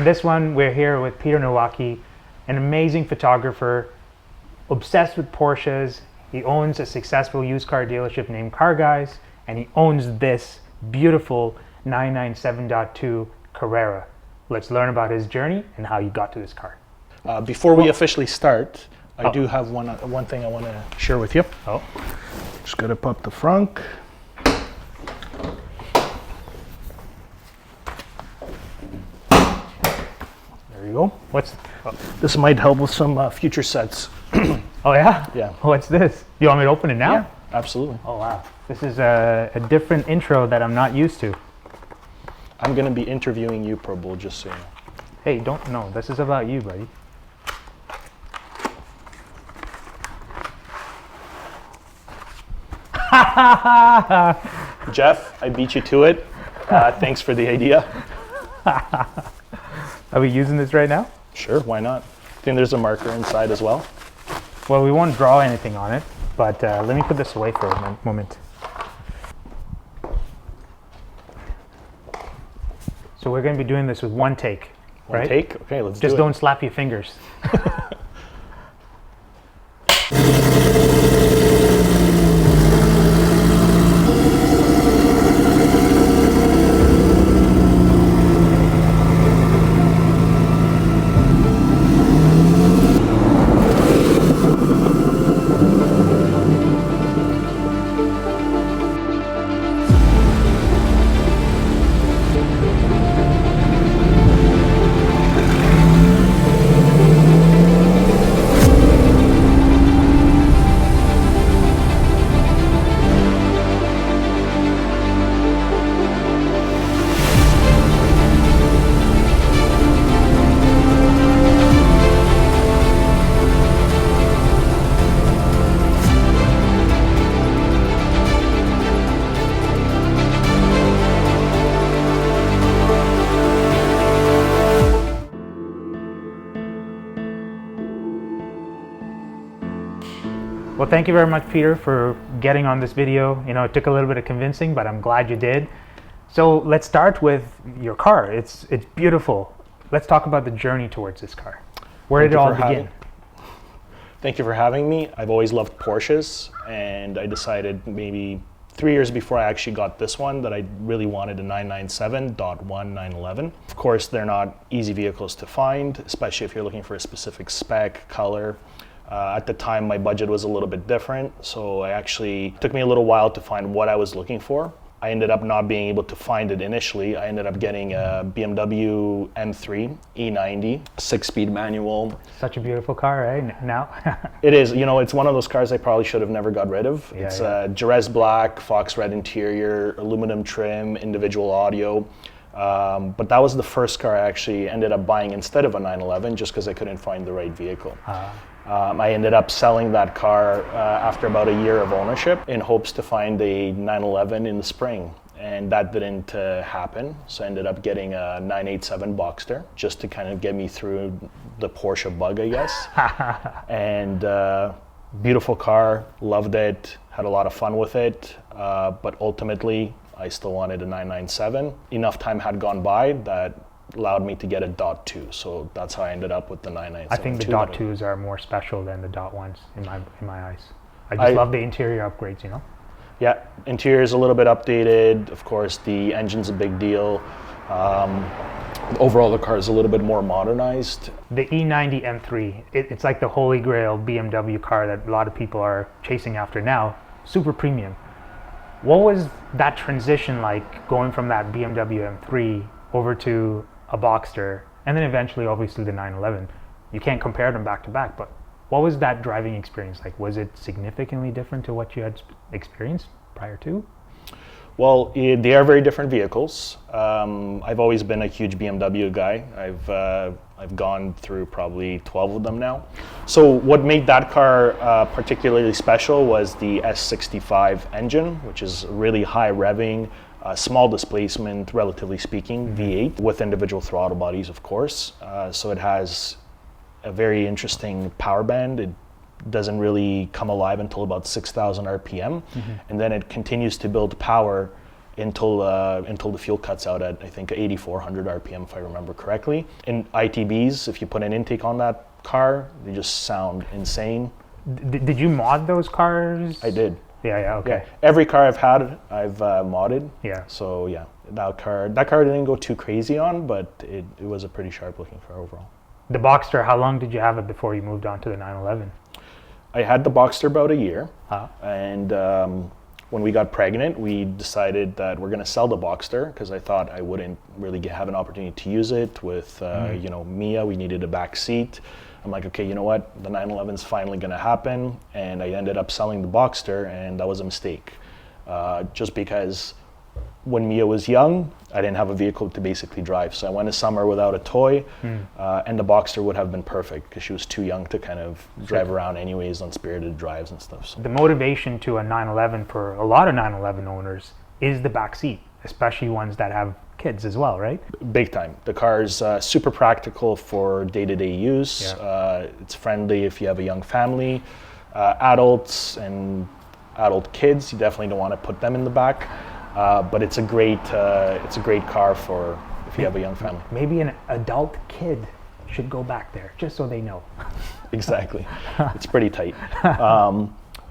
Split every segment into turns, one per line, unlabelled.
this one, we're here with Peter Nowacki, an amazing photographer, obsessed with Porsches. He owns a successful used car dealership named Car Guys, and he owns this beautiful 997.2 Carrera. Let's learn about his journey and how you got to this car.
Before we officially start, I do have one thing I want to share with you.
Oh.
Just got to pop the frunk. There you go. This might help with some future sets.
Oh yeah?
Yeah.
What's this? Do you want me to open it now?
Yeah, absolutely.
Oh wow. This is a different intro that I'm not used to.
I'm going to be interviewing you, Pro Bull, just so you know.
Hey, no, this is about you, buddy.
Jeff, I beat you to it. Thanks for the idea.
Are we using this right now?
Sure, why not? I think there's a marker inside as well.
Well, we won't draw anything on it, but let me put this away for a moment. So we're going to be doing this with one take, right?
One take? Okay, let's do it.
Just don't slap your fingers. Well, thank you very much, Peter, for getting on this video. You know, it took a little bit of convincing, but I'm glad you did. So let's start with your car. It's beautiful. Let's talk about the journey towards this car. Where did it all begin?
Thank you for having me. I've always loved Porsches, and I decided maybe 3 years before I actually got this one that I really wanted a 997.1 911. Of course, they're not easy vehicles to find, especially if you're looking for a specific spec, color. At the time, my budget was a little bit different, so it took me a little while to find what I was looking for. I ended up not being able to find it initially. I ended up getting a BMW M3 E90, 6-speed manual.
Such a beautiful car, right? Now?
It is. You know, it's one of those cars I probably should have never got rid of.
Yeah,
it's a Jerez black, fox red interior, aluminum trim, individual audio. But that was the first car I actually ended up buying instead of a 911 just because I couldn't find the right vehicle. I ended up selling that car after about a year of ownership in hopes to find a 911 in the spring, and that didn't happen. So I ended up getting a 987 Boxster just to kind of get me through the Porsche bug, I guess. And beautiful car, loved it, had a lot of fun with it, but ultimately I still wanted a 997. Enough time had gone by that allowed me to get a .2, so that's how I ended up with the 997.
I think the .2s are more special than the .1s in my eyes. I just love the interior upgrades, you know?
Yeah, interior is a little bit updated. Of course, the engine's a big deal. Overall, the car is a little bit more modernized.
The E90 M3, it's like the holy grail BMW car that a lot of people are chasing after now. Super premium. What was that transition like, going from that BMW M3 over to a Boxster, and then eventually obviously the 911? You can't compare them back to back, but what was that driving experience like? Was it significantly different to what you had experienced prior to?
Well, they are very different vehicles. I've always been a huge BMW guy. I've gone through probably 12 of them now. So what made that car particularly special was the S65 engine, which is really high revving, small displacement, relatively speaking, V8 with individual throttle bodies, of course. So it has a very interesting power band. It doesn't really come alive until about 6,000 RPM, and then it continues to build power until the fuel cuts out at, I think, 8,400 RPM, if I remember correctly. In ITBs, if you put an intake on that car, they just sound insane.
Did you mod those cars?
I did.
Yeah, okay.
Yeah. Every car I've had, I've modded.
Yeah.
So yeah, that car didn't go too crazy on, but it was a pretty sharp looking car overall.
The Boxster, how long did you have it before you moved on to the 911?
I had the Boxster about a year,
Huh?
and when we got pregnant, we decided that we're going to sell the Boxster because I thought I wouldn't really have an opportunity to use it with, Mia. We needed a back seat. I'm like, okay, you know what? The 911 is finally going to happen, and I ended up selling the Boxster, and that was a mistake. Just because when Mia was young, I didn't have a vehicle to basically drive, so I went a summer without a toy, and the Boxster would have been perfect because she was too young to kind of drive around anyways on spirited drives and stuff. So.
The motivation to a 911 for a lot of 911 owners is the back seat, especially ones that have kids as well, right?
Big time. The car is super practical for day-to-day use.
Yeah.
It's friendly if you have a young family. Adults and adult kids, you definitely don't want to put them in the back. But it's a great car for if you have a young family.
Maybe an adult kid should go back there, just so they know.
Exactly. It's pretty tight.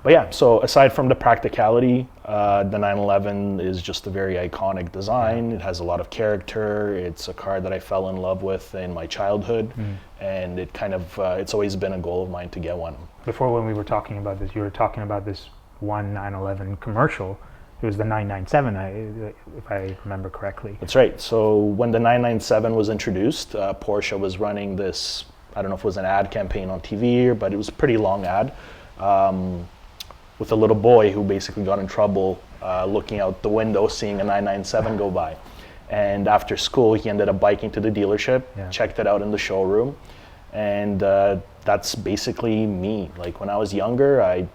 But yeah, so aside from the practicality, the 911 is just a very iconic design. It has a lot of character. It's a car that I fell in love with in my childhood, and it kind of it's always been a goal of mine to get one.
Before, when we were talking about this, you were talking about this one 911 commercial. It was the 997, if I remember correctly.
That's right. So when the 997 was introduced, Porsche was running this, I don't know if it was an ad campaign on TV, but it was a pretty long ad. With a little boy who basically got in trouble looking out the window, seeing a 997 go by. And after school, he ended up biking to the dealership, checked it out in the showroom. And that's basically me. Like when I was younger, I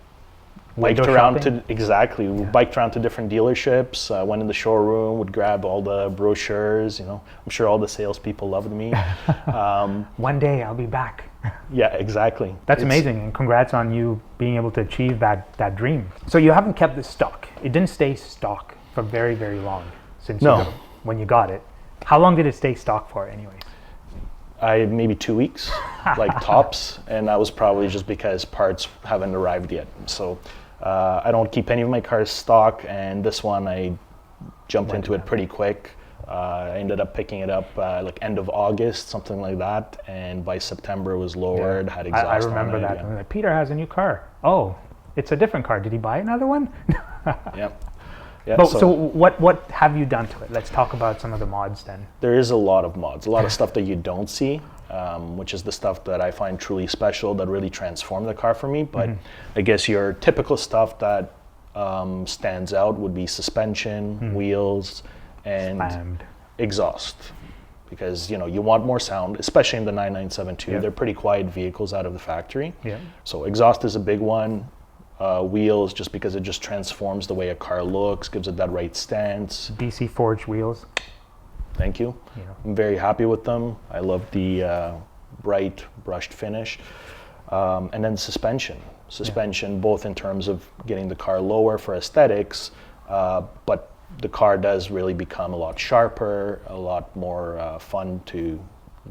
biked around we biked around to different dealerships, went in the showroom, would grab all the brochures, I'm sure all the salespeople loved me.
One day I'll be back.
Yeah, exactly.
That's amazing, and congrats on you being able to achieve that dream. So you haven't kept this stock. It didn't stay stock for very, very long since when you got it. How long did it stay stock for anyways?
Maybe 2 weeks, like tops, and that was probably just because parts haven't arrived yet. So I don't keep any of my cars stock, and this one I jumped into it pretty quick. I ended up picking it up like end of August, something like that, and by September it was lowered, had exhaust on it.
I remember that. Yeah. Like, Peter has a new car. Oh, it's a different car. Did he buy another one?
Yep.
Yeah, but, so what have you done to it? Let's talk about some of the mods then.
There is a lot of mods, a lot of stuff that you don't see, which is the stuff that I find truly special, that really transformed the car for me. But I guess your typical stuff that stands out would be suspension, wheels, and exhaust. Because you want more sound, especially in the 997 too. They're pretty quiet vehicles out of the factory. Yeah. So exhaust is a big one. Wheels, just because it just transforms the way a car looks, gives it that right stance.
BC forged wheels.
Thank you. I'm very happy with them. I love the bright brushed finish. And then suspension, both in terms of getting the car lower for aesthetics, but the car does really become a lot sharper, a lot more fun to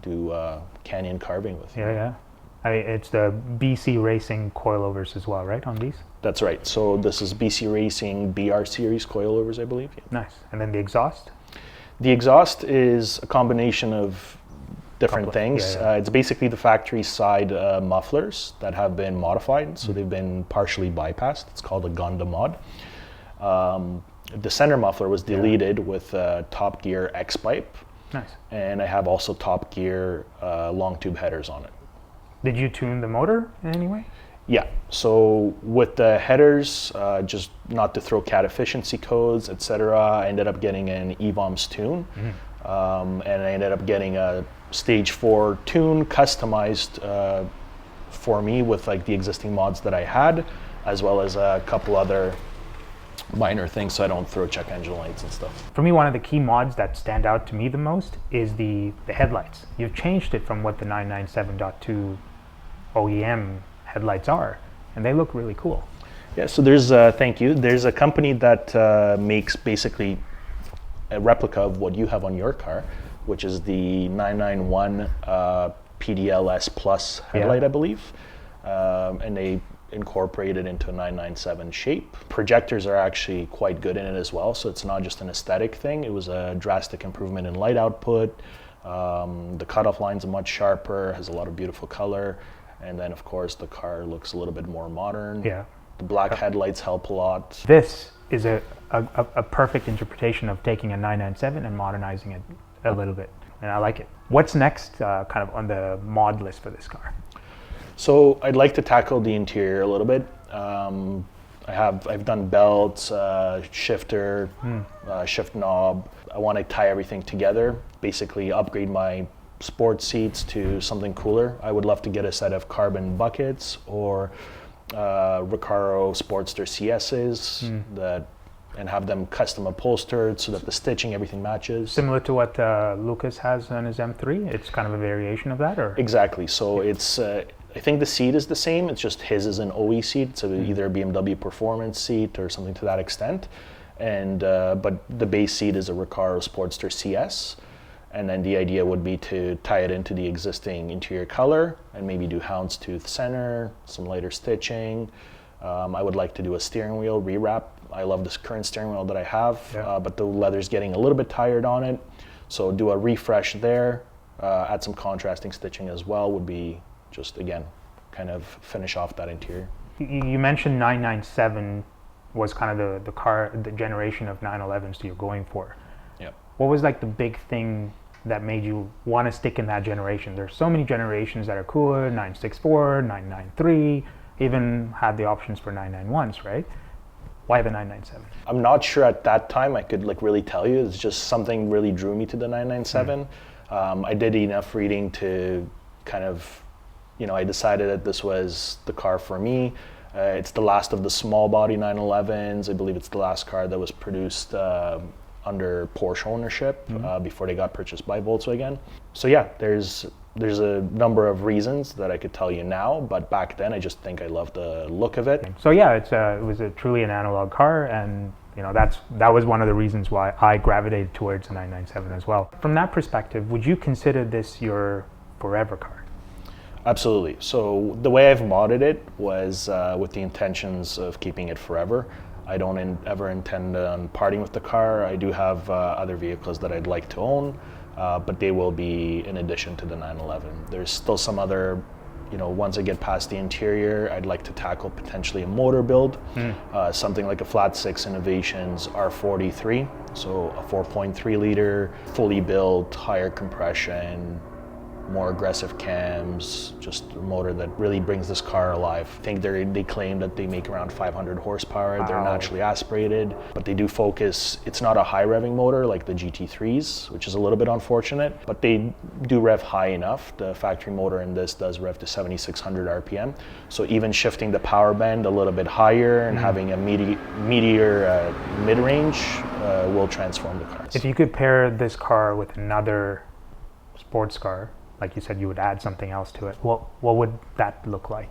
do canyon carving with.
Yeah. It's the BC Racing coilovers as well, right, on these?
That's right. So this is BC Racing BR Series coilovers, I believe. Yeah.
Nice. And then the exhaust?
The exhaust is a combination of different things. It's basically the factory side mufflers that have been modified. So they've been partially bypassed. It's called a Gonda mod. The center muffler was deleted with Top Gear X-Pipe.
Nice.
And I have also Top Gear long tube headers on it.
Did you tune the motor in any way?
Yeah, so with the headers, just not to throw cat efficiency codes, etc., I ended up getting an EVOMS tune, and I ended up getting a stage 4 tune customized for me with like the existing mods that I had, as well as a couple other minor things so I don't throw check engine lights and stuff.
For me, one of the key mods that stand out to me the most is the headlights. You've changed it from what the 997.2 OEM headlights are, and they look really cool.
Yeah, so there's thank you. There's a company that makes basically a replica of what you have on your car, which is the 991 PDLS Plus headlight, I believe. And they incorporated into a 997 shape. Projectors are actually quite good in it as well, so it's not just an aesthetic thing. It was a drastic improvement in light output. The cutoff line's much sharper, has a lot of beautiful color, and then of course the car looks a little bit more modern.
Yeah.
The black headlights help a lot.
This is a perfect interpretation of taking a 997 and modernizing it a little bit, and I like it. What's next kind of on the mod list for this car?
So I'd like to tackle the interior a little bit. I've done belts, shifter, shift knob. I want to tie everything together, basically upgrade my sport seats to something cooler. I would love to get a set of carbon buckets or Recaro Sportster CSs and have them custom upholstered so that the stitching, everything matches.
Similar to what Lucas has on his M3? It's kind of a variation of that, or?
Exactly. So it's, I think the seat is the same. It's just his is an OE seat, so either a BMW Performance seat or something to that extent. And but the base seat is a Recaro Sportster CS. And then the idea would be to tie it into the existing interior color and maybe do houndstooth center, some lighter stitching. I would like to do a steering wheel rewrap. I love this current steering wheel that I have, but the leather's getting a little bit tired on it. So do a refresh there, add some contrasting stitching as well would be just, again, kind of finish off that interior.
You mentioned 997 was kind of the generation of 911s you're going for.
Yeah.
What was like the big thing that made you want to stick in that generation? There's so many generations that are cooler, 964, 993, even had the options for 991s, right? Why the 997? I'm
not sure at that time I could like really tell you. It's just something really drew me to the 997. I did enough reading to kind of, I decided that this was the car for me. It's the last of the small body 911s. I believe it's the last car that was produced under Porsche ownership before they got purchased by Volkswagen. So yeah, there's a number of reasons that I could tell you now, but back then I just think I loved the look of it. So yeah,
it was truly an analog car, and that was one of the reasons why I gravitated towards the 997 as well. From that perspective, would you consider this your forever car?
Absolutely. So the way I've modded it was with the intentions of keeping it forever. I don't ever intend on parting with the car. I do have other vehicles that I'd like to own, but they will be in addition to the 911. There's still some other, once I get past the interior, I'd like to tackle potentially a motor build, something like a Flat 6 Innovations R43, so a 4.3 liter, fully built, higher compression, more aggressive cams, just a motor that really brings this car alive. I think they claim that they make around 500 horsepower. Wow. They're naturally aspirated, but they do focus, it's not a high revving motor like the GT3s, which is a little bit unfortunate, but they do rev high enough. The factory motor in this does rev to 7,600 RPM. So even shifting the power band a little bit higher and having a meatier mid-range will transform the car.
If you could pair this car with another sports car, like you said, you would add something else to it. What would that look like?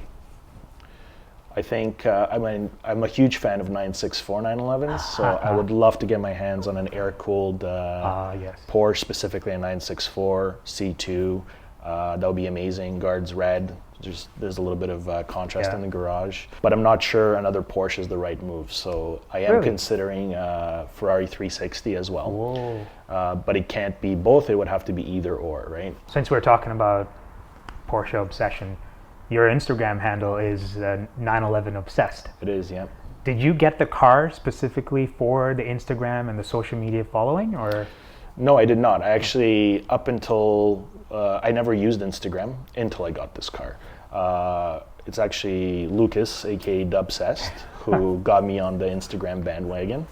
I think, I'm a huge fan of 964 911s, so I would love to get my hands on an air-cooled Porsche, specifically a 964 C2. That would be amazing. Guards red. There's a little bit of contrast in the garage, but I'm not sure another Porsche is the right move. So I am considering Ferrari 360 as well. Whoa. But it can't be both. It would have to be either or, right?
Since we're talking about Porsche obsession, your Instagram handle is 911OBSESSED.
It is, yeah.
Did you get the car specifically for the Instagram and the social media following, or?
No, I did not. I actually, up until, I never used Instagram until I got this car. It's actually Lucas, aka Dubsessed, who got me on the Instagram bandwagon.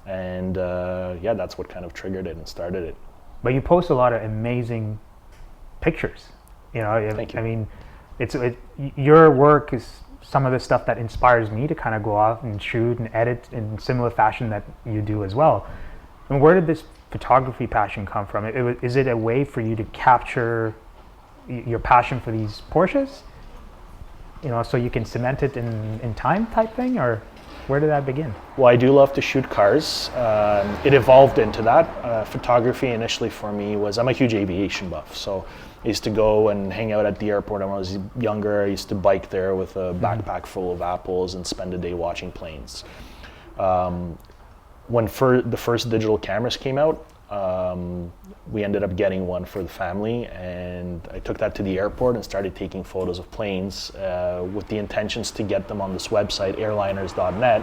And yeah, that's what kind of triggered it and started it.
But you post a lot of amazing pictures.
Thank you.
I mean, your work is some of the stuff that inspires me to kind of go out and shoot and edit in similar fashion that you do as well. And where did this photography passion come from? Is it a way for you to capture your passion for these Porsches? So you can cement it in time type thing, or? Where did that begin?
Well, I do love to shoot cars. It evolved into that. Photography initially for me was, I'm a huge aviation buff, so I used to go and hang out at the airport when I was younger. I used to bike there with a backpack full of apples and spend a day watching planes. When the first digital cameras came out, we ended up getting one for the family, and I took that to the airport and started taking photos of planes with the intentions to get them on this website, airliners.net.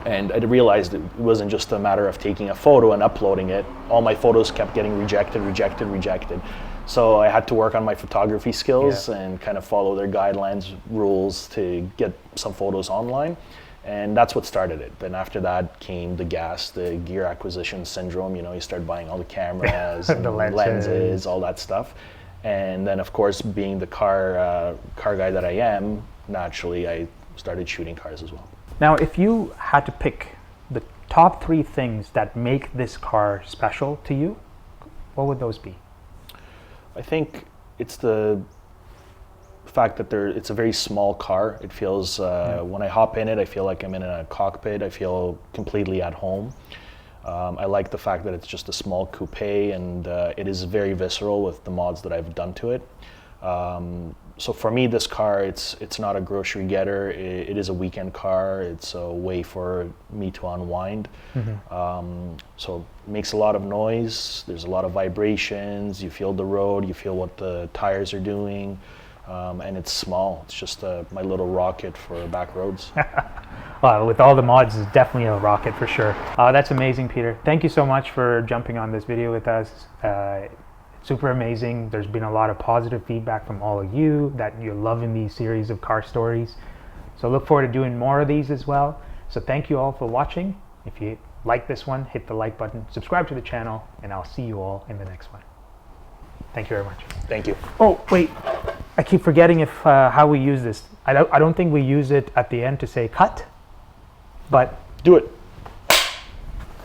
And I realized it wasn't just a matter of taking a photo and uploading it. All my photos kept getting rejected. So I had to work on my photography skills and kind of follow their guidelines, rules to get some photos online. And that's what started it. Then after that came the gear acquisition syndrome. You know, you start buying all the cameras, and
the lenses,
all that stuff. And then, of course, being the car guy that I am, naturally I started shooting cars as well.
Now, if you had to pick the top 3 things that make this car special to you, what would those be?
I think it's the fact that it's a very small car. It feels, when I hop in it, I feel like I'm in a cockpit. I feel completely at home. I like the fact that it's just a small coupe, and it is very visceral with the mods that I've done to it. So for me, this car, it's not a grocery getter. It is a weekend car. It's a way for me to unwind. So it makes a lot of noise. There's a lot of vibrations. You feel the road. You feel what the tires are doing. And it's small. It's just my little rocket for back roads.
Well, with all the mods, it's definitely a rocket for sure. That's amazing, Peter. Thank you so much for jumping on this video with us. Super amazing. There's been a lot of positive feedback from all of you that you're loving these series of car stories. So look forward to doing more of these as well. So thank you all for watching. If you like this one, hit the like button, subscribe to the channel, and I'll see you all in the next one. Thank you very much.
Thank you.
Oh, wait. I keep forgetting how we use this. I don't think we use it at the end to say cut, but
do it.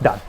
Done.